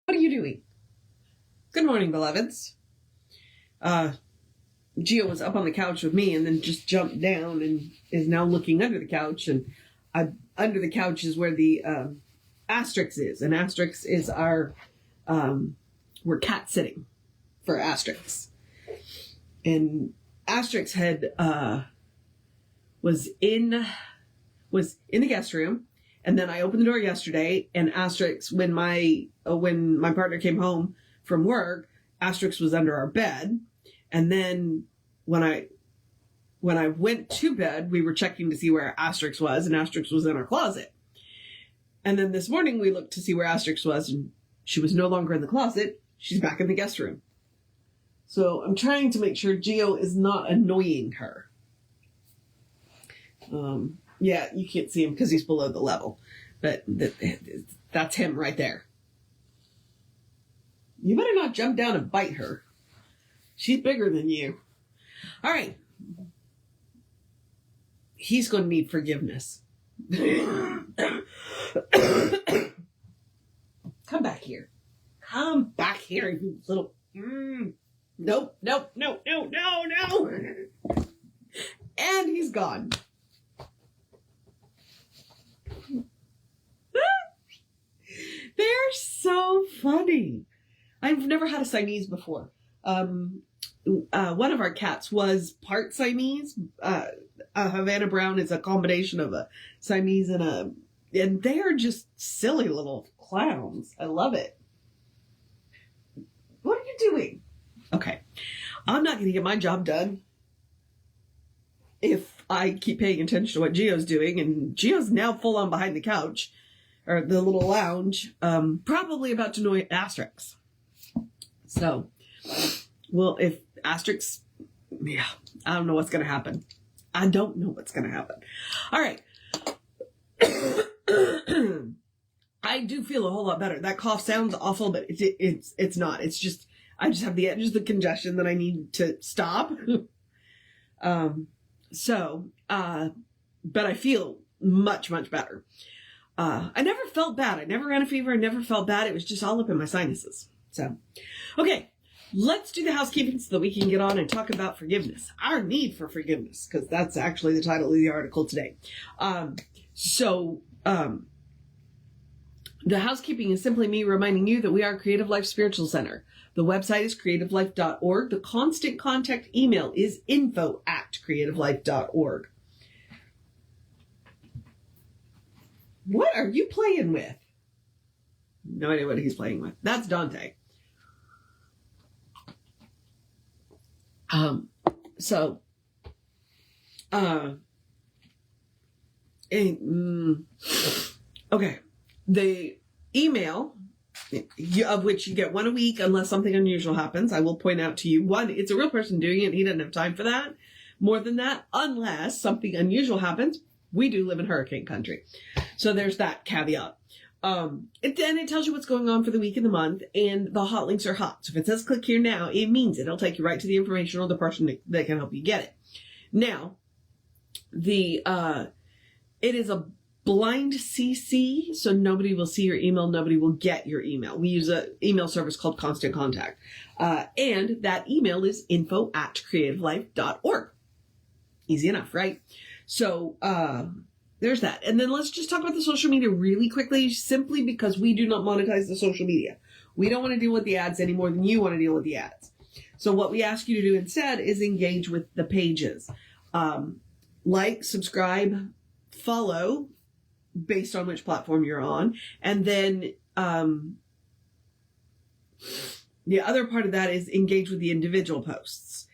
What are you doing? Good morning, beloveds. Gio was up on the couch with me and then just jumped down and is now looking under the couch. And under the couch is where the asterisk is. And asterisk is our, we're cat sitting for asterisk. And asterisk had, was in the guest room. And then I opened the door yesterday, and Asterix, when my partner came home from work, Asterix was under our bed. And then when I went to bed, we were checking to see where Asterix was, and Asterix was in our closet. And then this morning we looked to see where Asterix was, and she was no longer in the closet. She's back in the guest room. So I'm trying to make sure Gio is not annoying her. Yeah, you can't see him because he's below the level. But that's him right there. You better not jump down and bite her. She's bigger than you. All right. He's going to need forgiveness. Come back here. Come back here, you little... Nope. And he's gone. They're so funny. I've never had a Siamese before. One of our cats was part Siamese. A Havana Brown is a combination of a Siamese and they're just silly little clowns. I love it. What are you doing? Okay. I'm not going to get my job done if I keep paying attention to what Gio's doing, and Gio's now full on behind the couch. Or the little lounge, probably about to annoy Asterix. So, well, if Asterix, yeah, I don't know what's going to happen. I don't know what's going to happen. All right. I do feel a whole lot better. That cough sounds awful, but it's not. It's just, I just have the edges of the congestion that I need to stop. But I feel much, much better. I never felt bad. I never ran a fever. I never felt bad. It was just all up in my sinuses. So, okay, let's do the housekeeping so that we can get on and talk about forgiveness. Our need for forgiveness, because that's actually the title of the article today. The housekeeping is simply me reminding you that we are Creative Life Spiritual Center. The website is creativelife.org. The constant contact email is info@creativelife.org. What are you playing with? No idea what he's playing with. That's Dante. Okay. The email, of which you get one a week unless something unusual happens, I will point out to you. One, it's a real person doing it. He doesn't have time for that. More than that, unless something unusual happens, we do live in hurricane country. So there's that caveat. Then it tells you what's going on for the week and the month, and the hot links are hot. So if it says click here now, it means it'll take you right to the information or the person that can help you get it. Now, it is a blind CC, so nobody will see your email, nobody will get your email. We use an email service called Constant Contact. And that email is info@creativelife.org. Easy enough, right? So, there's that. And then let's just talk about the social media really quickly, simply because we do not monetize the social media. We don't want to deal with the ads any more than you want to deal with the ads. So what we ask you to do instead is engage with the pages. Like, subscribe, follow, based on which platform you're on. And then the other part of that is engage with the individual posts.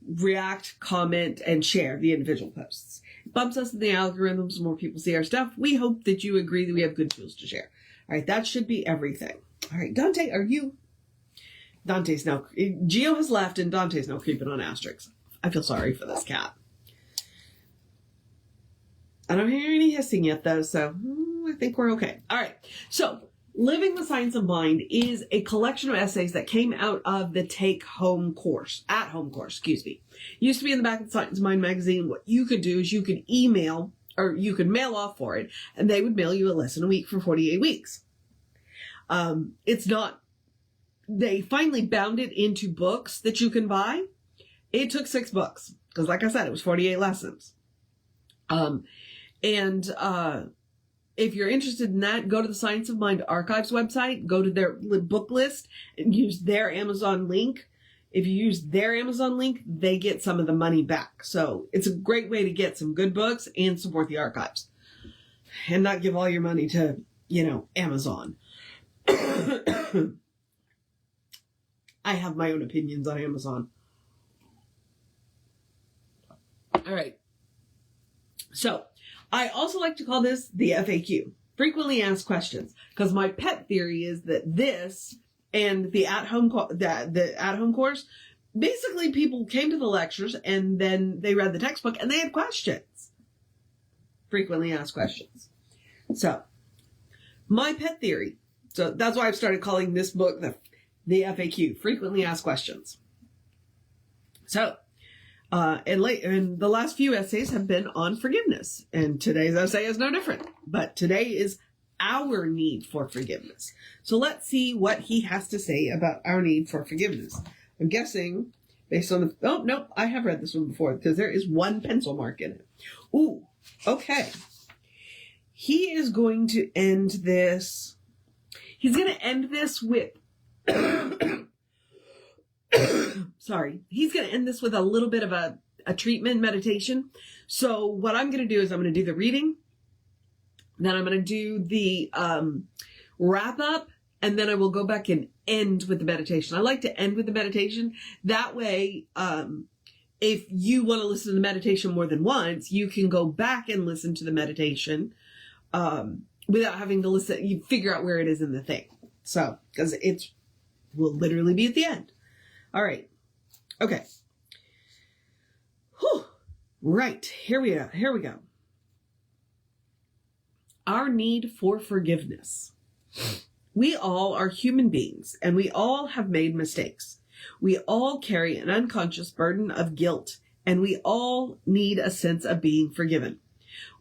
React, comment, and share the individual posts. It bumps us in the algorithms. More people see our stuff. We hope that you agree that we have good tools to share. All right, that should be everything. All right, Dante, Dante's now, Gio has left and Dante's now creeping on Asterix. I feel sorry for this cat. I don't hear any hissing yet though, so I think we're okay. All right, so Living the Science of Mind is a collection of essays that came out of the at-home course, Used to be in the back of the Science of Mind magazine. What you could do is you could email, or you could mail off for it, and they would mail you a lesson a week for 48 weeks. It's not, they finally bound it into books that you can buy. It took 6 books because, like I said, it was 48 lessons. If you're interested in that, go to the Science of Mind Archives website, go to their book list and use their Amazon link. If you use their Amazon link, they get some of the money back. So it's a great way to get some good books and support the archives and not give all your money to, Amazon. I have my own opinions on Amazon. All right. So I also like to call this the FAQ, frequently asked questions, because my pet theory is that this and the at-home course, basically people came to the lectures and then they read the textbook and they had questions. Frequently asked questions. So my pet theory. So that's why I've started calling this book the FAQ, frequently asked questions. So, and the last few essays have been on forgiveness, and today's essay is no different. But today is our need for forgiveness. So let's see what he has to say about our need for forgiveness. I'm guessing based on I have read this one before because there is one pencil mark in it. Ooh, okay. He is going to end this. He's going to end this with. Sorry. He's going to end this with a little bit of a treatment meditation. So what I'm going to do is I'm going to do the reading. Then I'm going to do the wrap up. And then I will go back and end with the meditation. I like to end with the meditation. That way, if you want to listen to the meditation more than once, you can go back and listen to the meditation without having to listen. You figure out where it is in the thing. So, because it will literally be at the end. All right. Okay. Whew. Right. Here we go. Our need for forgiveness. We all are human beings, and we all have made mistakes. We all carry an unconscious burden of guilt, and we all need a sense of being forgiven.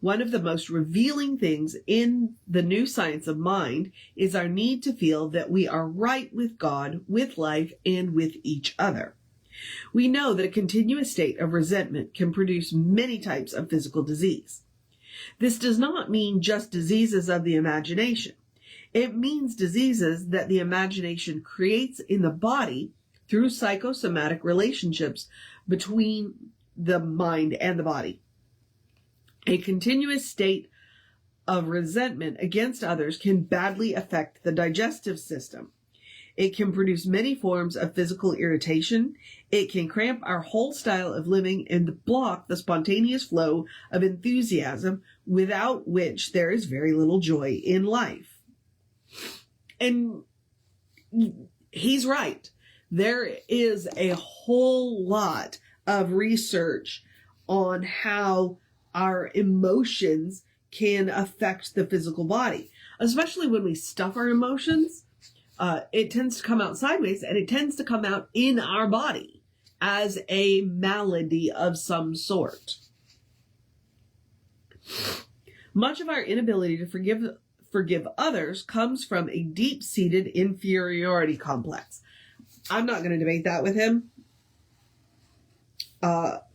One of the most revealing things in the new science of mind is our need to feel that we are right with God, with life, and with each other. We know that a continuous state of resentment can produce many types of physical disease. This does not mean just diseases of the imagination. It means diseases that the imagination creates in the body through psychosomatic relationships between the mind and the body. A continuous state of resentment against others can badly affect the digestive system. It can produce many forms of physical irritation. It can cramp our whole style of living and block the spontaneous flow of enthusiasm without which there is very little joy in life. And he's right. There is a whole lot of research on how our emotions can affect the physical body, especially when we stuff our emotions. It tends to come out sideways, and it tends to come out in our body as a malady of some sort. Much of our inability to forgive others comes from a deep-seated inferiority complex. I'm not going to debate that with him,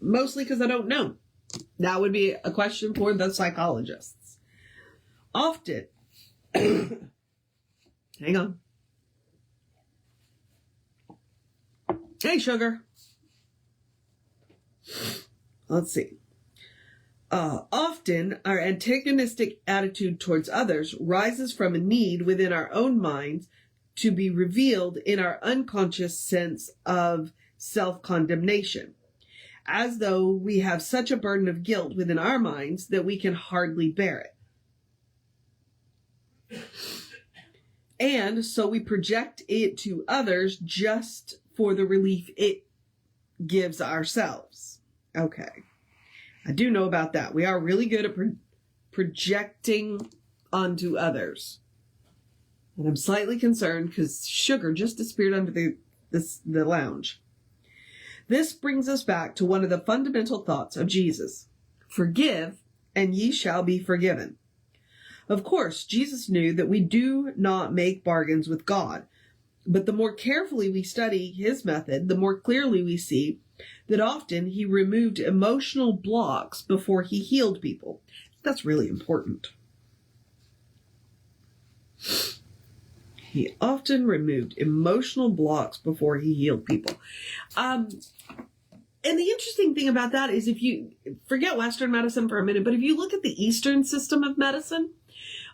mostly because I don't know. That would be a question for the psychologists. Often, hang on. Hey, sugar. Let's see. Often, our antagonistic attitude towards others rises from a need within our own minds to be revealed in our unconscious sense of self-condemnation, as though we have such a burden of guilt within our minds that we can hardly bear it. And so we project it to others just for the relief it gives ourselves. Okay. I do know about that. We are really good at projecting onto others. And I'm slightly concerned because sugar just disappeared under the lounge. This brings us back to one of the fundamental thoughts of Jesus. Forgive, and ye shall be forgiven. Of course, Jesus knew that we do not make bargains with God, but the more carefully we study his method, the more clearly we see that often he removed emotional blocks before he healed people. That's really important. He often removed emotional blocks before he healed people. And the interesting thing about that is, if you forget Western medicine for a minute, but if you look at the Eastern system of medicine,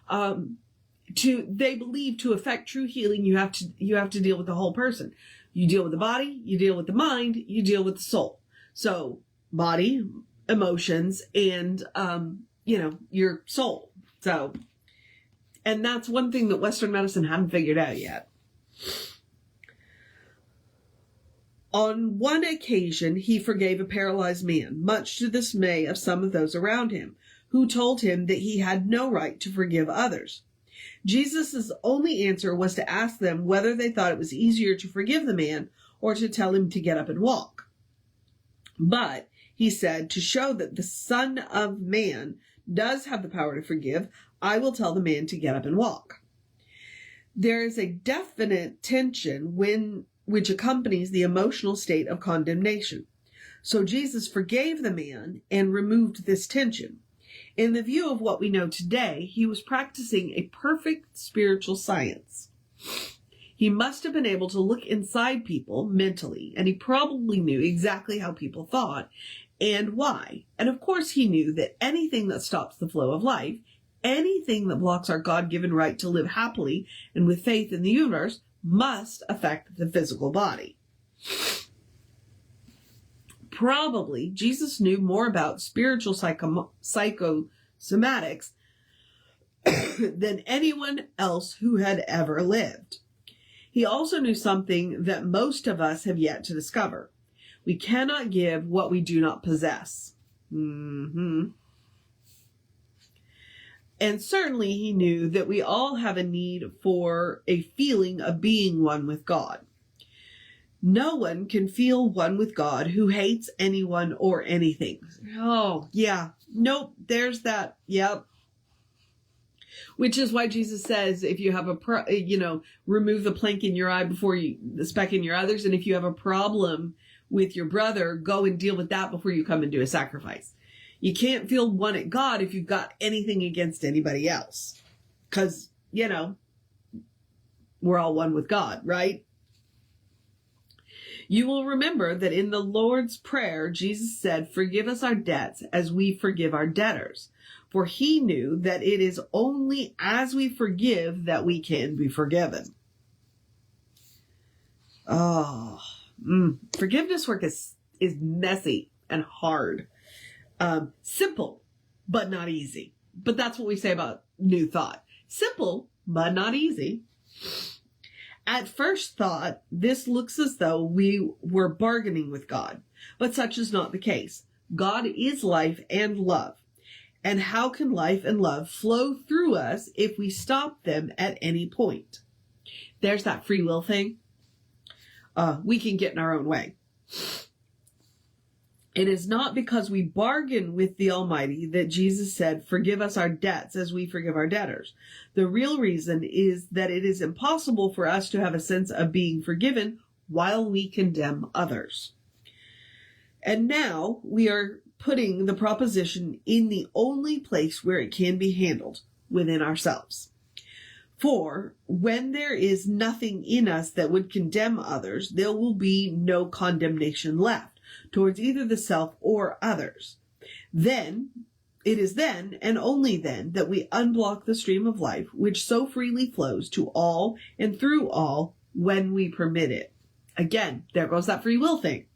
they believe to affect true healing, you have to deal with the whole person. You deal with the body, you deal with the mind, you deal with the soul. So body, emotions, and your soul. So, and that's one thing that Western medicine hadn't figured out yet. On one occasion, he forgave a paralyzed man, much to the dismay of some of those around him, who told him that he had no right to forgive others. Jesus' only answer was to ask them whether they thought it was easier to forgive the man or to tell him to get up and walk. But, he said, to show that the Son of Man does have the power to forgive, I will tell the man to get up and walk. There is a definite tension which accompanies the emotional state of condemnation. So Jesus forgave the man and removed this tension. In the view of what we know today, he was practicing a perfect spiritual science. He must have been able to look inside people mentally, and he probably knew exactly how people thought and why. And of course, he knew that anything that stops the flow of life, anything that blocks our God-given right to live happily and with faith in the universe, must affect the physical body. Probably, Jesus knew more about spiritual psychosomatics than anyone else who had ever lived. He also knew something that most of us have yet to discover. We cannot give what we do not possess. And certainly he knew that we all have a need for a feeling of being one with God. No one can feel one with God who hates anyone or anything. Oh, yeah. Nope. There's that. Yep. Which is why Jesus says, if you have remove the plank in your eye before the speck in your others. And if you have a problem with your brother, go and deal with that before you come and do a sacrifice. You can't feel one at God if you've got anything against anybody else. Because, we're all one with God, right? You will remember that in the Lord's Prayer, Jesus said, forgive us our debts as we forgive our debtors. For he knew that it is only as we forgive that we can be forgiven. Forgiveness work is messy and hard. Simple, but not easy. But that's what we say about New Thought. Simple, but not easy. At first thought, this looks as though we were bargaining with God, but such is not the case. God is life and love. And how can life and love flow through us if we stop them at any point? There's that free will thing. We can get in our own way. It is not because we bargain with the Almighty that Jesus said, forgive us our debts as we forgive our debtors. The real reason is that it is impossible for us to have a sense of being forgiven while we condemn others. And now we are putting the proposition in the only place where it can be handled, within ourselves. For when there is nothing in us that would condemn others, there will be no condemnation left towards either the self or others. Then, it is then and only then that we unblock the stream of life which so freely flows to all and through all when we permit it. Again, there goes that free will thing.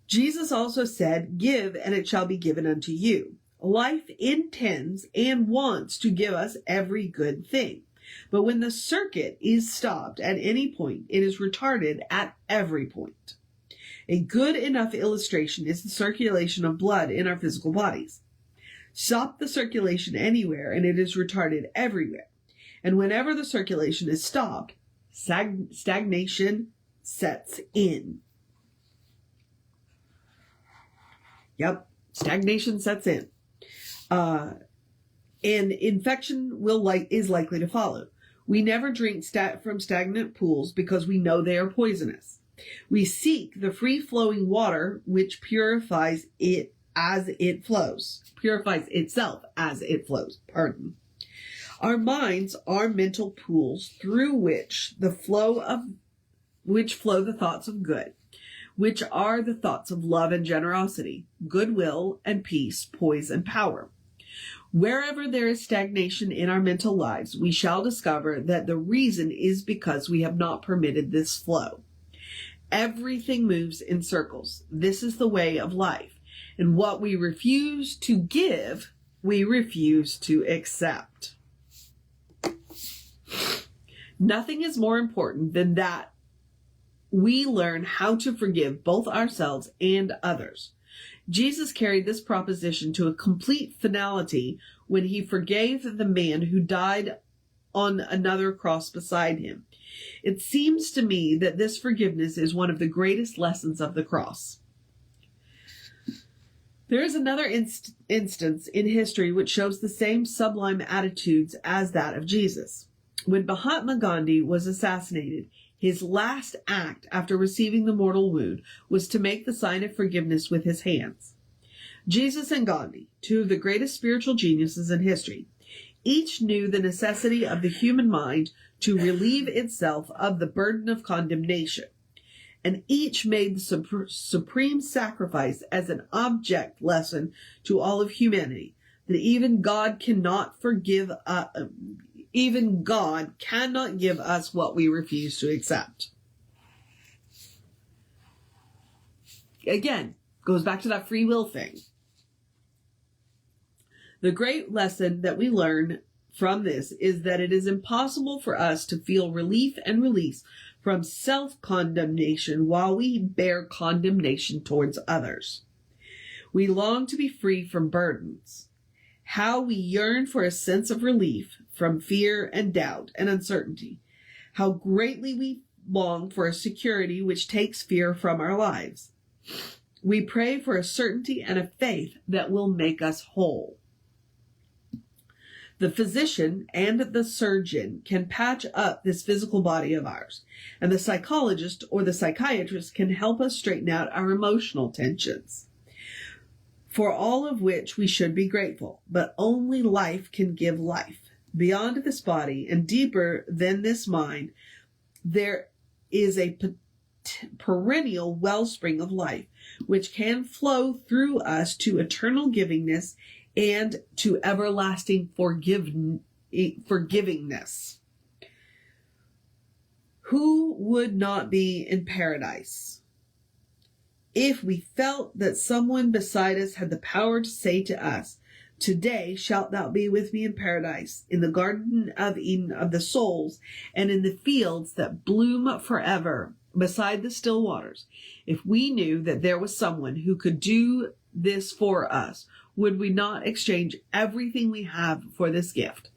Jesus also said, give and it shall be given unto you. Life intends and wants to give us every good thing. But when the circuit is stopped at any point, it is retarded at every point. A good enough illustration is the circulation of blood in our physical bodies. Stop the circulation anywhere and it is retarded everywhere. And whenever the circulation is stopped, stagnation sets in. Yep, stagnation sets in. and infection is likely to follow. We never drink from stagnant pools because we know they are poisonous. We seek the free-flowing water which purifies it as it flows. Purifies itself as it flows. Pardon. Our minds are mental pools through which flow the thoughts of good, which are the thoughts of love and generosity, goodwill and peace, poise and power. Wherever there is stagnation in our mental lives, we shall discover that the reason is because we have not permitted this flow. Everything moves in circles. This is the way of life. And what we refuse to give, we refuse to accept. Nothing is more important than that we learn how to forgive both ourselves and others. Jesus carried this proposition to a complete finality when he forgave the man who died on another cross beside him. It seems to me that this forgiveness is one of the greatest lessons of the cross. There is another instance in history which shows the same sublime attitudes as that of Jesus. When Mahatma Gandhi was assassinated, his last act after receiving the mortal wound was to make the sign of forgiveness with his hands. Jesus and Gandhi, two of the greatest spiritual geniuses in history, each knew the necessity of the human mind to relieve itself of the burden of condemnation, and each made the supreme sacrifice as an object lesson to all of humanity, that even God cannot give us what we refuse to accept. Again, goes back to that free will thing. The great lesson that we learn from this is that it is impossible for us to feel relief and release from self-condemnation while we bear condemnation towards others. We long to be free from burdens. How we yearn for a sense of relief from fear and doubt and uncertainty. How greatly we long for a security which takes fear from our lives. We pray for a certainty and a faith that will make us whole. The physician and the surgeon can patch up this physical body of ours, and the psychologist or the psychiatrist can help us straighten out our emotional tensions, for all of which we should be grateful. But only life can give life. Beyond this body and deeper than this mind, there is a perennial wellspring of life, which can flow through us to eternal givingness and to everlasting forgivingness. Who would not be in paradise if we felt that someone beside us had the power to say to us, "Today shalt thou be with me in paradise, in the Garden of Eden of the souls, and in the fields that bloom forever, beside the still waters"? If we knew that there was someone who could do this for us, would we not exchange everything we have for this gift?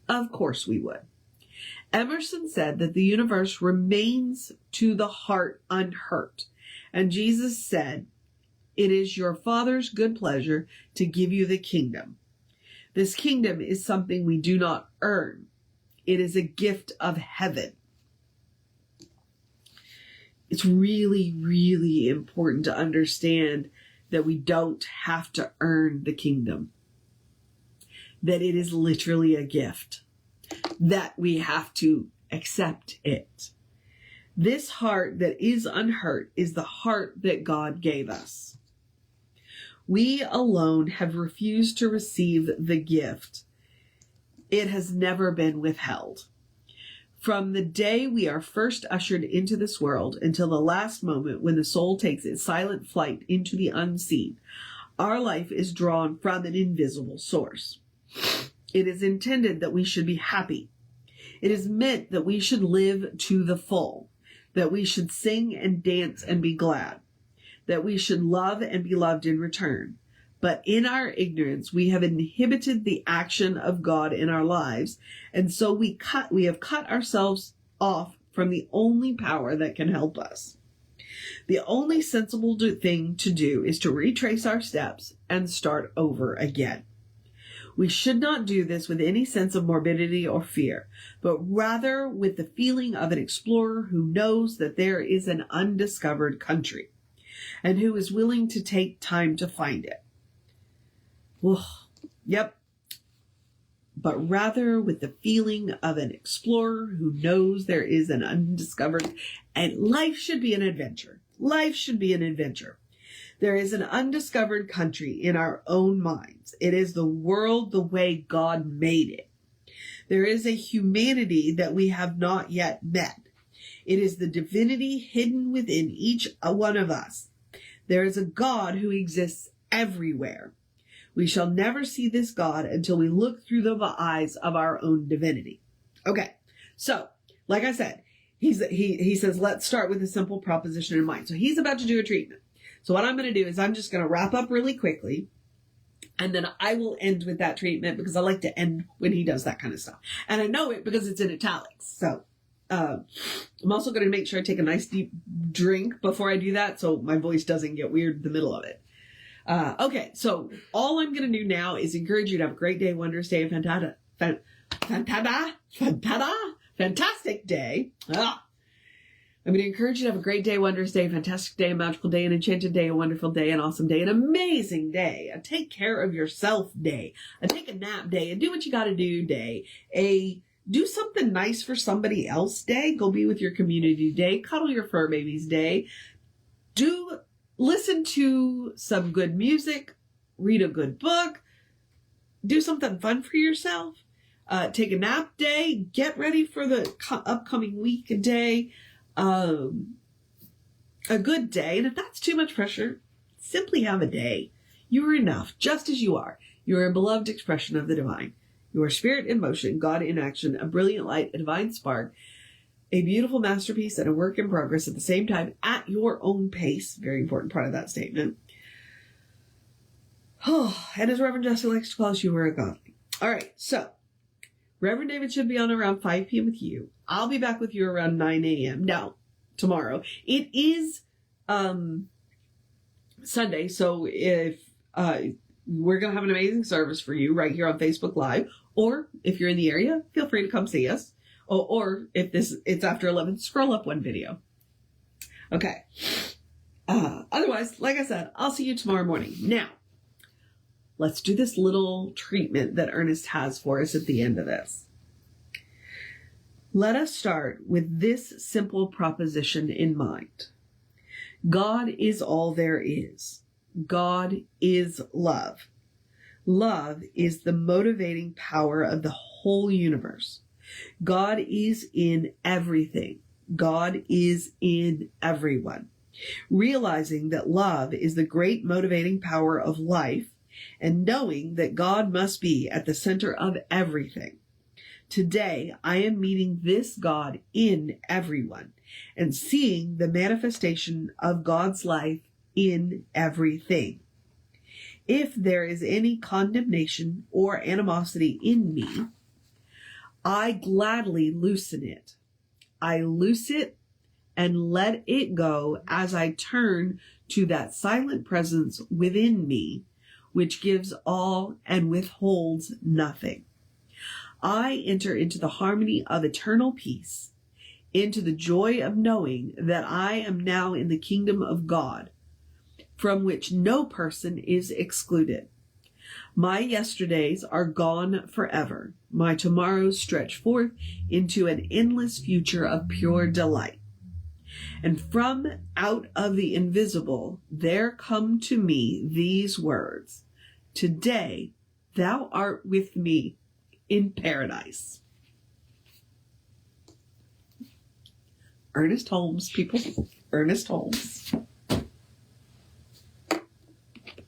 Of course we would. Emerson said that the universe remains to the heart unhurt, and Jesus said, "It is your Father's good pleasure to give you the kingdom." This kingdom is something we do not earn. It is a gift of heaven. It's really, really important to understand that we don't have to earn the kingdom. That it is literally a gift. That we have to accept it. This heart that is unhurt is the heart that God gave us. We alone have refused to receive the gift. It has never been withheld. From the day we are first ushered into this world until the last moment when the soul takes its silent flight into the unseen, our life is drawn from an invisible source. It is intended that we should be happy. It is meant that we should live to the full, that we should sing and dance and be glad, that we should love and be loved in return. But in our ignorance, we have inhibited the action of God in our lives, and so we have cut ourselves off from the only power that can help us. The only sensible thing to do is to retrace our steps and start over again. We should not do this with any sense of morbidity or fear, but rather with the feeling of an explorer who knows that there is an undiscovered country and who is willing to take time to find it. Whoa. Yep. But rather with the feeling of an explorer who knows there is an undiscovered, and life should be an adventure. Life should be an adventure. There is an undiscovered country in our own minds. It is the world the way God made it. There is a humanity that we have not yet met. It is the divinity hidden within each one of us. There is a God who exists everywhere. We shall never see this God until we look through the eyes of our own divinity. Okay, so like I said, he says, let's start with a simple proposition in mind. So he's about to do a treatment. So what I'm going to do is I'm just going to wrap up really quickly, and then I will end with that treatment because I like to end when he does that kind of stuff. And I know it because it's in italics. So I'm also going to make sure I take a nice deep drink before I do that so my voice doesn't get weird in the middle of it. Okay, so all I'm going to do now is encourage you to have a great day, wondrous day, and fantastic day. I'm going to encourage you to have a great day, wondrous day, fantastic day, a magical day, an enchanted day, a wonderful day, an awesome day, an amazing day, a take care of yourself day, a take a nap day, a do what you got to do day, a do something nice for somebody else day, go be with your community day, cuddle your fur babies day, listen to some good music, read a good book, do something fun for yourself, take a nap day, get ready for the upcoming week day, a good day. And if that's too much pressure, simply have a day. You are enough, just as you are. You are a beloved expression of the divine. You are spirit in motion, God in action, a brilliant light, a divine spark, a beautiful masterpiece, and a work in progress at the same time at your own pace. Very important part of that statement. Oh, and as Reverend Jesse likes to call us, you are a godly. All right, so Reverend David should be on around 5 p.m. with you. I'll be back with you around 9 a.m. Now, tomorrow. It is Sunday, so if we're going to have an amazing service for you right here on Facebook Live, or if you're in the area, feel free to come see us. Or if it's after 11, scroll up one video. Okay. Otherwise, like I said, I'll see you tomorrow morning. Now, let's do this little treatment that Ernest has for us at the end of this. Let us start with this simple proposition in mind. God is all there is. God is love. Love is the motivating power of the whole universe. God is in everything. God is in everyone. Realizing that love is the great motivating power of life, and knowing that God must be at the center of everything. Today, I am meeting this God in everyone and seeing the manifestation of God's life in everything. If there is any condemnation or animosity in me, I gladly loosen it. I loose it and let it go as I turn to that silent presence within me, which gives all and withholds nothing. I enter into the harmony of eternal peace, into the joy of knowing that I am now in the kingdom of God, from which no person is excluded. My yesterdays are gone forever. My tomorrows stretch forth into an endless future of pure delight. And from out of the invisible, there come to me these words. Today, thou art with me in paradise. Ernest Holmes, people. Ernest Holmes.